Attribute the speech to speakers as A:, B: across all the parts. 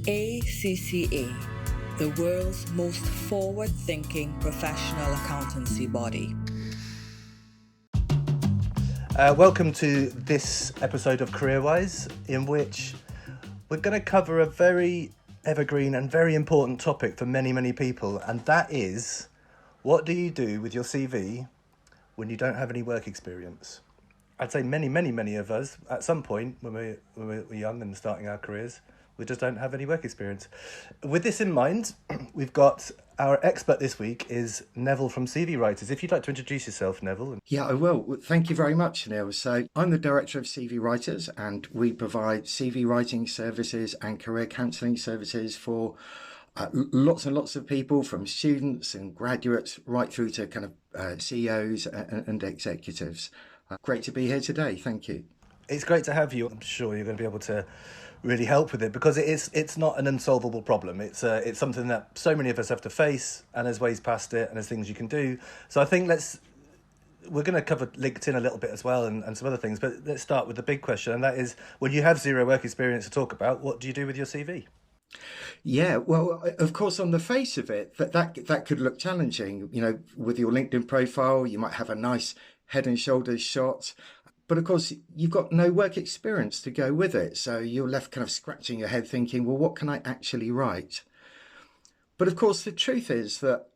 A: ACCA, the world's most forward-thinking professional accountancy body.
B: Welcome to this episode of Careerwise, in which we're going to cover a very evergreen and very important topic for many, many people, and that is, what do you do with your CV when you don't have any work experience? I'd say many of us, at some point when we're young and starting our careers, we just don't have any work experience. With this in mind, we've got our expert this week is Neville from CV Writers. If you'd like to introduce yourself, Neville.
C: Yeah, I will. Thank you very much, Neil. So I'm the director of CV Writers, and we provide CV writing services and career counselling services for lots and lots of people, from students and graduates right through to kind of CEOs and executives. Great to be here today. Thank you.
B: It's great to have you. I'm sure you're going to be able to really help with it, because it's not an unsolvable problem. It's something that so many of us have to face, and there's ways past it, and there's things you can do. So I think we're going to cover LinkedIn a little bit as well, and some other things, but let's start with the big question, and that is, when you have zero work experience to talk about, what do you do with your CV?
C: Yeah, well, of course, on the face of it, that could look challenging. You know, with your LinkedIn profile, you might have a nice head and shoulders shot, but of course, you've got no work experience to go with it. So you're left kind of scratching your head thinking, well, what can I actually write? But of course, the truth is that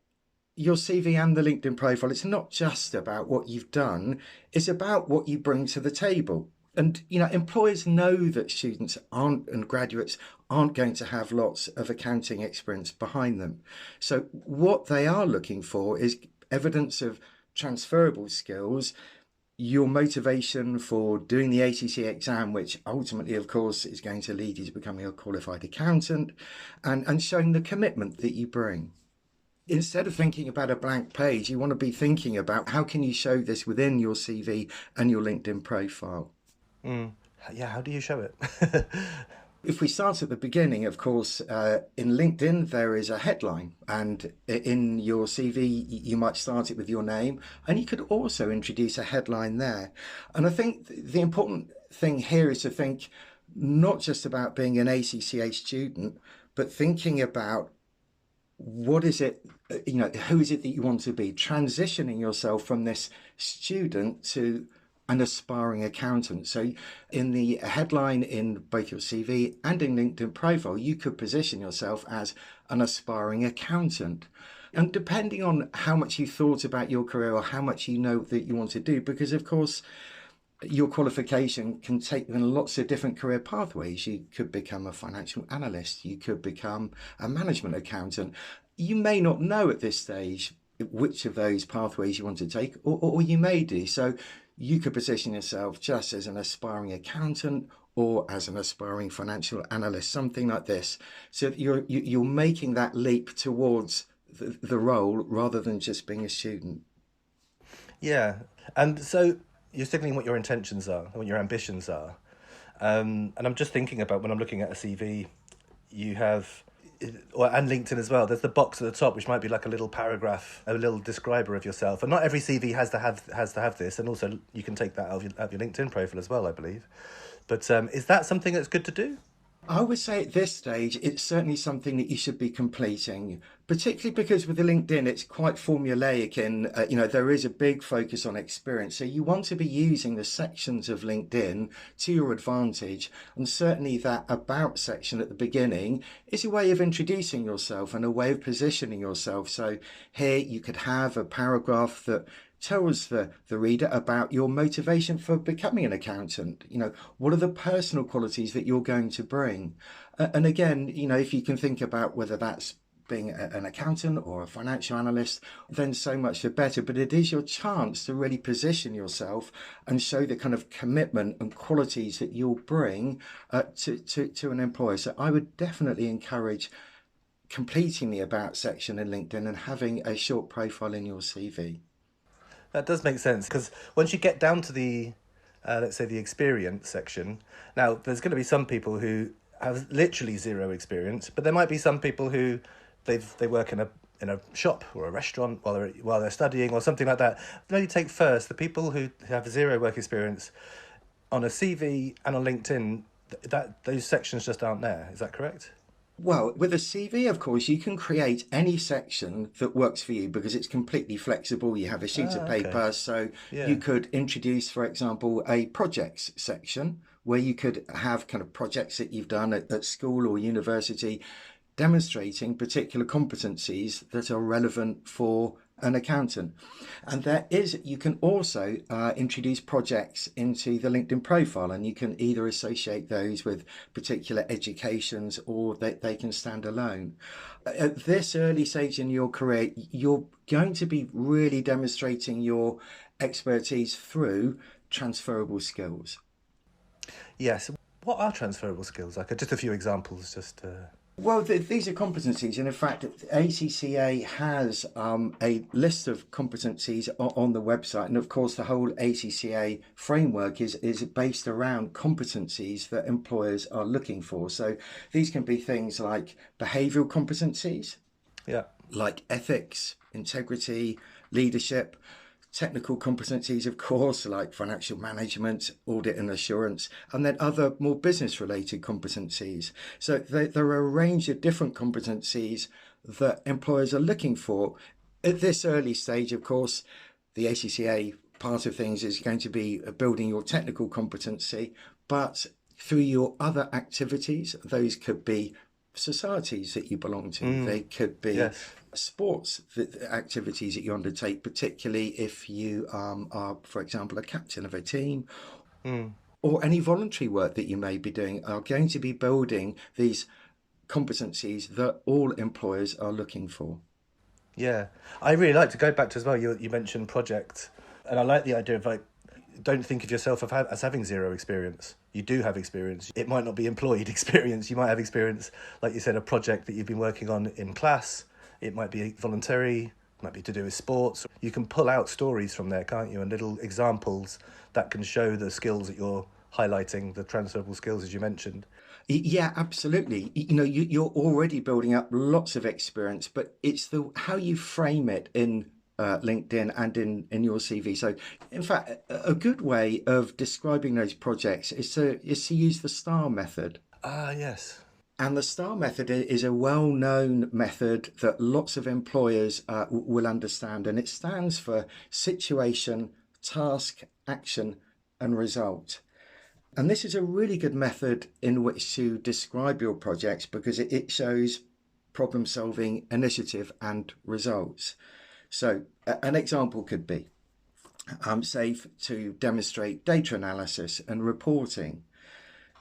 C: your CV and the LinkedIn profile, it's not just about what you've done, it's about what you bring to the table. And, you know, employers know that students and graduates aren't going to have lots of accounting experience behind them. So what they are looking for is evidence of transferable skills, your motivation for doing the ACCA exam, which ultimately, of course, is going to lead you to becoming a qualified accountant, and showing the commitment that you bring. Instead of thinking about a blank page, you want to be thinking about how can you show this within your CV and your LinkedIn profile.
B: Yeah, how do you show it?
C: If we start at the beginning, of course, in LinkedIn, there is a headline, and in your CV, you might start it with your name, and you could also introduce a headline there. And I think the important thing here is to think not just about being an ACCA student, but thinking about what is it, you know, who is it that you want to be, transitioning yourself from this student to an aspiring accountant. So in the headline in both your CV and in LinkedIn profile, you could position yourself as an aspiring accountant. And depending on how much you thought about your career or how much you know that you want to do, because of course, your qualification can take you in lots of different career pathways. You could become a financial analyst. You could become a management accountant. You may not know at this stage which of those pathways you want to take, or you may do. So you could position yourself just as an aspiring accountant or as an aspiring financial analyst, something like this. So you're making that leap towards the role rather than just being a student.
B: Yeah, and so you're signaling what your intentions are, what your ambitions are. And I'm just thinking about, when I'm looking at a CV, you have, and LinkedIn as well, there's the box at the top, which might be like a little paragraph, a little describer of yourself. And not every CV has to have this, and also you can take that out of your LinkedIn profile as well, I believe. But is that something that's good to do?
C: I would say at this stage, it's certainly something that you should be completing, particularly because with the LinkedIn, it's quite formulaic in, there is a big focus on experience. So you want to be using the sections of LinkedIn to your advantage. And certainly that about section at the beginning is a way of introducing yourself and a way of positioning yourself. So here you could have a paragraph that tells the reader about your motivation for becoming an accountant. You know, what are the personal qualities that you're going to bring? And again, you know, if you can think about whether that's being an accountant or a financial analyst, then so much the better. But it is your chance to really position yourself and show the kind of commitment and qualities that you'll bring to an employer. So I would definitely encourage completing the about section in LinkedIn and having a short profile in your CV.
B: That does make sense, because once you get down to the, let's say, the experience section, now there's going to be some people who have literally zero experience, but there might be some people who they work in a shop or a restaurant while they're studying or something like that. Maybe take first the people who have zero work experience on a CV and on LinkedIn. That those sections just aren't there. Is that correct?
C: Well, with a CV, of course, you can create any section that works for you because it's completely flexible. You have a sheet of
B: Okay.
C: paper, so you
B: Yeah.
C: could introduce, for example, a projects section where you could have kind of projects that you've done at school or university demonstrating particular competencies that are relevant for an accountant. And you can also introduce projects into the LinkedIn profile, and you can either associate those with particular educations or they can stand alone. At this early stage in your career, you're going to be really demonstrating your expertise through transferable skills.
B: Yes. What are transferable skills? Like just a few examples, just.
C: Well, these are competencies, and in fact, ACCA has a list of competencies on the website, and of course, the whole ACCA framework is based around competencies that employers are looking for. So these can be things like behavioural competencies,
B: Yeah.
C: like ethics, integrity, leadership. Technical competencies, of course, like financial management, audit and assurance, and then other more business related competencies. So there are a range of different competencies that employers are looking for. At this early stage, of course, the ACCA part of things is going to be building your technical competency, but through your other activities, those could be societies that you belong to. They could be
B: Yes.
C: sports activities that you undertake, particularly if you are, for example, a captain of a team, or any voluntary work that you may be doing, are going to be building these competencies that all employers are looking for.
B: Yeah, I really like to go back to as well. You mentioned project, and I like the idea of like, don't think of yourself as having zero experience. You do have experience. It might not be employed experience. You might have experience, like you said, a project that you've been working on in class. It might be voluntary. It might be to do with sports. You can pull out stories from there, can't you? And little examples that can show the skills that you're highlighting, the transferable skills as you mentioned.
C: Yeah, absolutely. You know, you're already building up lots of experience, but it's the how you frame it in LinkedIn and in your CV. So, in fact, a good way of describing those projects is to use the STAR method.
B: Ah, yes.
C: And the STAR method is a well-known method that lots of employers will understand, and it stands for situation, task, action, and result. And this is a really good method in which to describe your projects because it shows problem solving, initiative, and results. So, an example could be safe to demonstrate data analysis and reporting.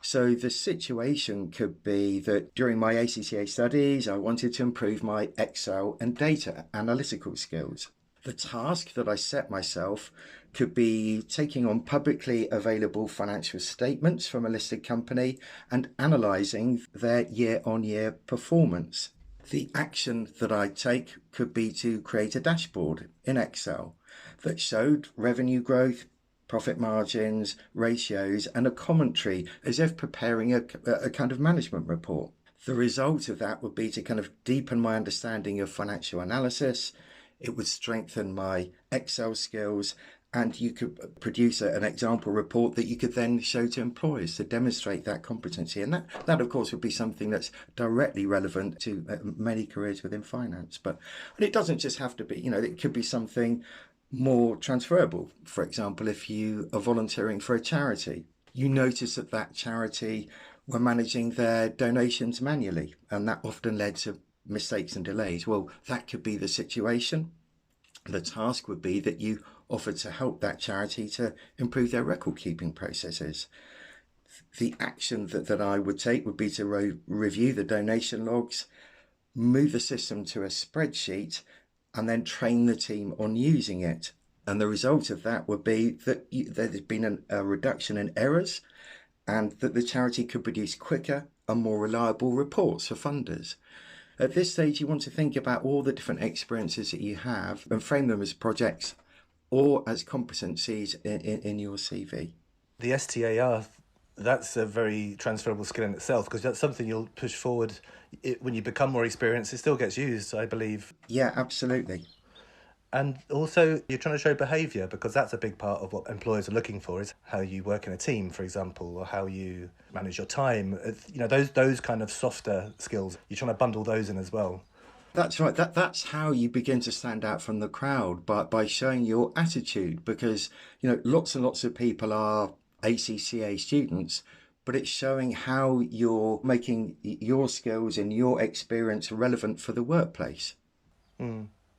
C: So, the situation could be that during my ACCA studies, I wanted to improve my Excel and data analytical skills. The task that I set myself could be taking on publicly available financial statements from a listed company and analysing their year-on-year performance. The action that I take could be to create a dashboard in Excel that showed revenue growth, profit margins, ratios, and a commentary as if preparing a kind of management report. The result of that would be to kind of deepen my understanding of financial analysis. It would strengthen my Excel skills, and you could produce an example report that you could then show to employers to demonstrate that competency. And that of course, would be something that's directly relevant to many careers within finance. And it doesn't just have to be, you know, it could be something more transferable. For example, if you are volunteering for a charity, you notice that charity were managing their donations manually, and that often led to mistakes and delays. Well, that could be the situation. The task would be that you offered to help that charity to improve their record keeping processes. The action that I would take would be to review the donation logs, move the system to a spreadsheet, and then train the team on using it. And the result of that would be that there's been a reduction in errors, and that the charity could produce quicker and more reliable reports for funders. At this stage, you want to think about all the different experiences that you have and frame them as projects or as competencies in your CV.
B: The STAR, that's a very transferable skill in itself because that's something you'll push forward when you become more experienced. It still gets used, I believe.
C: Yeah, absolutely.
B: And also, you're trying to show behaviour, because that's a big part of what employers are looking for, is how you work in a team, for example, or how you manage your time. Those kind of softer skills. You're trying to bundle those in as well.
C: That's right. That's how you begin to stand out from the crowd, by showing your attitude, because lots and lots of people are ACCA students, but it's showing how you're making your skills and your experience relevant for the workplace.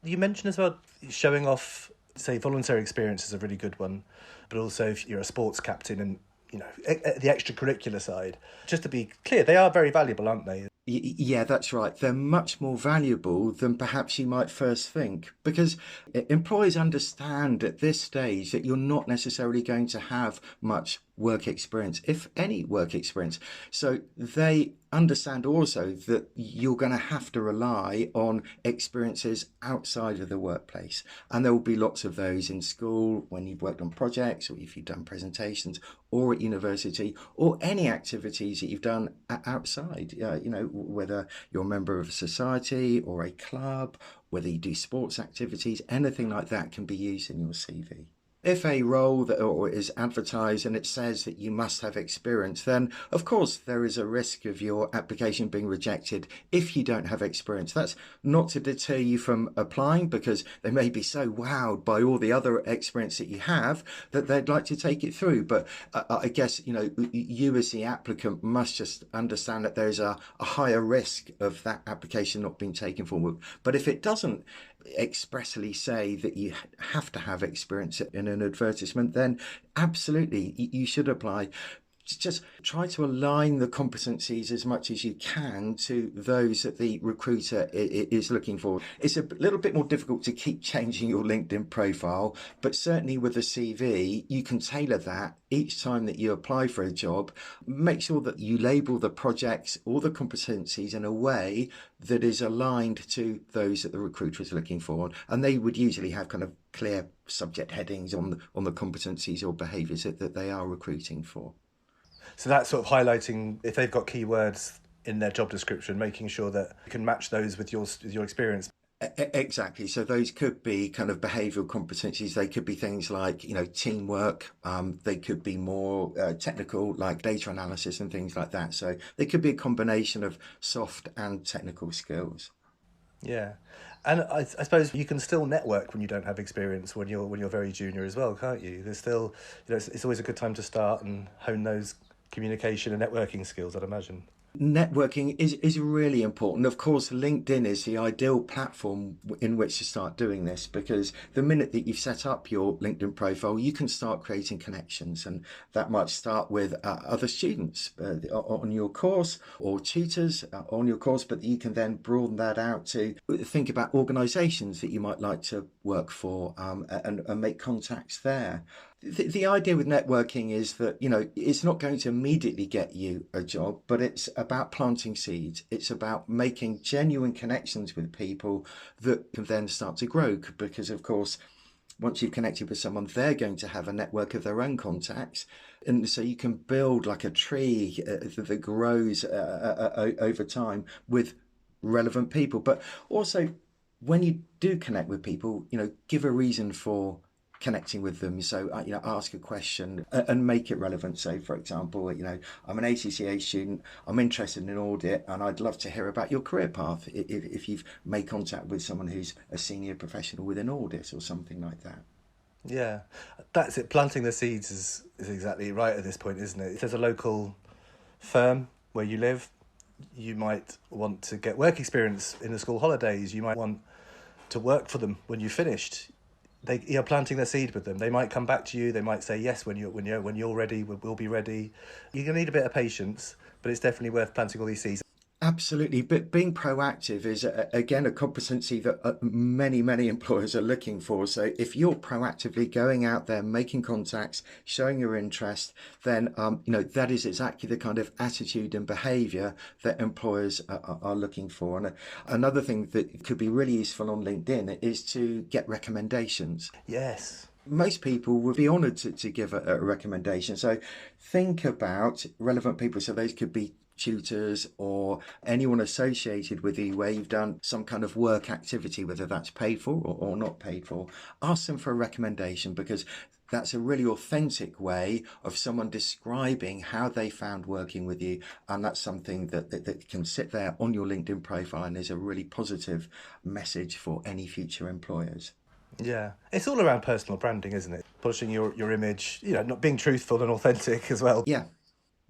B: You mentioned as well showing off, say, voluntary experience is a really good one, but also if you're a sports captain and the extracurricular side. Just to be clear, they are very valuable, aren't they?
C: Yeah, that's right. They're much more valuable than perhaps you might first think, because employers understand at this stage that you're not necessarily going to have much work experience, if any work experience. So they understand also that you're going to have to rely on experiences outside of the workplace. And there will be lots of those in school when you've worked on projects, or if you've done presentations, or at university, or any activities that you've done outside, whether you're a member of a society or a club, whether you do sports activities, anything like that can be used in your CV. If a role is advertised and it says that you must have experience, then of course there is a risk of your application being rejected if you don't have experience. That's not to deter you from applying, because they may be so wowed by all the other experience that you have that they'd like to take it through. But I guess, you as the applicant must just understand that there's a higher risk of that application not being taken forward. But if it doesn't expressly say that you have to have experience in an advertisement, then absolutely you should apply. Just try to align the competencies as much as you can to those that the recruiter is looking for. It's a little bit more difficult to keep changing your LinkedIn profile, but certainly with a CV, you can tailor that each time that you apply for a job. Make sure that you label the projects or the competencies in a way that is aligned to those that the recruiter is looking for. And they would usually have kind of clear subject headings on the competencies or behaviours that they are recruiting for.
B: So that's sort of highlighting, if they've got keywords in their job description, making sure that you can match those with your experience.
C: Exactly. So those could be kind of behavioural competencies. They could be things like, teamwork. They could be more technical, like data analysis and things like that. So they could be a combination of soft and technical skills.
B: Yeah. And I suppose you can still network when you don't have experience, when you're very junior as well, can't you? There's still, it's always a good time to start and hone those communication and networking skills, I'd imagine.
C: Networking is really important. Of course, LinkedIn is the ideal platform in which to start doing this, because the minute that you've set up your LinkedIn profile, you can start creating connections, and that might start with other students on your course, or tutors on your course, but you can then broaden that out to think about organisations that you might like to work for, and make contacts there. The idea with networking is that, it's not going to immediately get you a job, but it's about planting seeds. It's about making genuine connections with people that can then start to grow, because, of course, once you've connected with someone, they're going to have a network of their own contacts. And so you can build like a tree that grows over time with relevant people. But also, when you do connect with people, give a reason for connecting with them. So, ask a question and make it relevant. So, for example, I'm an ACCA student, I'm interested in audit, and I'd love to hear about your career path if you've made contact with someone who's a senior professional within audit or something like that.
B: Yeah, that's it. Planting the seeds is exactly right at this point, isn't it? If there's a local firm where you live, you might want to get work experience in the school holidays. You might want to work for them when you've finished. You're planting the seed with them. They might come back to you. They might say yes when you're ready. We'll be ready. You're gonna need a bit of patience, but it's definitely worth planting all these seeds.
C: Absolutely. But being proactive is, again, a competency that many, many employers are looking for. So if you're proactively going out there, making contacts, showing your interest, then, that is exactly the kind of attitude and behaviour that employers are looking for. And another thing that could be really useful on LinkedIn is to get recommendations.
B: Yes.
C: Most people would be honoured to give a recommendation. So think about relevant people. So those could be tutors or anyone associated with you where you've done some kind of work activity, whether that's paid for or not paid for. Ask them for a recommendation, because that's a really authentic way of someone describing how they found working with you. And that's something that can sit there on your LinkedIn profile and is a really positive message for any future employers.
B: Yeah, it's all around personal branding, isn't it? Polishing your image, not being truthful and authentic as well.
C: Yeah.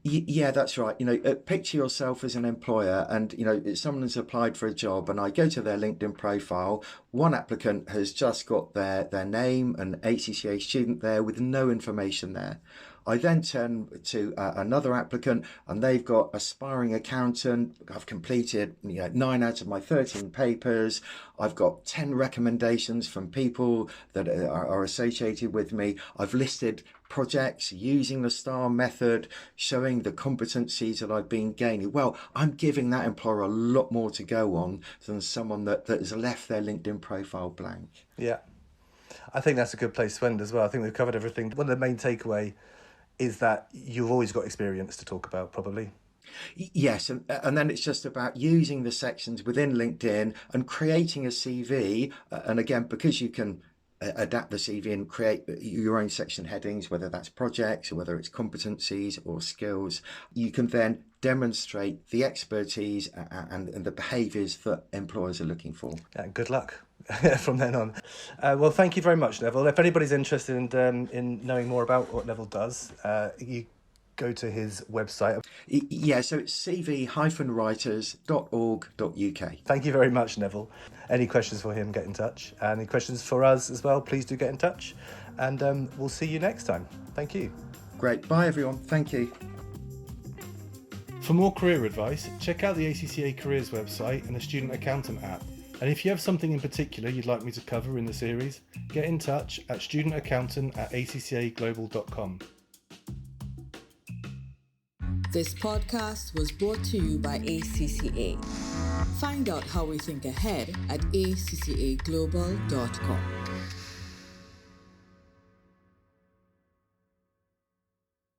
C: Yeah, that's right. Picture yourself as an employer, and someone has applied for a job, and I go to their LinkedIn profile. One applicant has just got their name, an ACCA student there with no information there. I then turn to another applicant, and they've got aspiring accountant. I've completed 9 out of my 13 papers. I've got 10 recommendations from people that are associated with me. I've listed projects using the STAR method, showing the competencies that I've been gaining. Well, I'm giving that employer a lot more to go on than someone that has left their LinkedIn profile blank.
B: Yeah, I think that's a good place to end as well. I think we've covered everything. One of the main takeaway is that you've always got experience to talk about, probably.
C: Yes, and then it's just about using the sections within LinkedIn and creating a CV. And again, because you can adapt the CV and create your own section headings, whether that's projects or whether it's competencies or skills, you can then demonstrate the expertise and the behaviours that employers are looking for.
B: Yeah, good luck from then on. Well, thank you very much, Neville. If anybody's interested in knowing more about what Neville does, you go to his website.
C: Yeah, so it's cv-writers.org.uk.
B: Thank you very much, Neville. Any questions for him, get in touch. Any questions for us as well, please do get in touch. And we'll see you next time. Thank you.
C: Great. Bye, everyone. Thank you.
D: For more career advice, check out the ACCA Careers website and the Student Accountant app. And if you have something in particular you'd like me to cover in the series, get in touch at studentaccountant@accaglobal.com.
A: This podcast was brought to you by ACCA. Find out how we think ahead at accaglobal.com.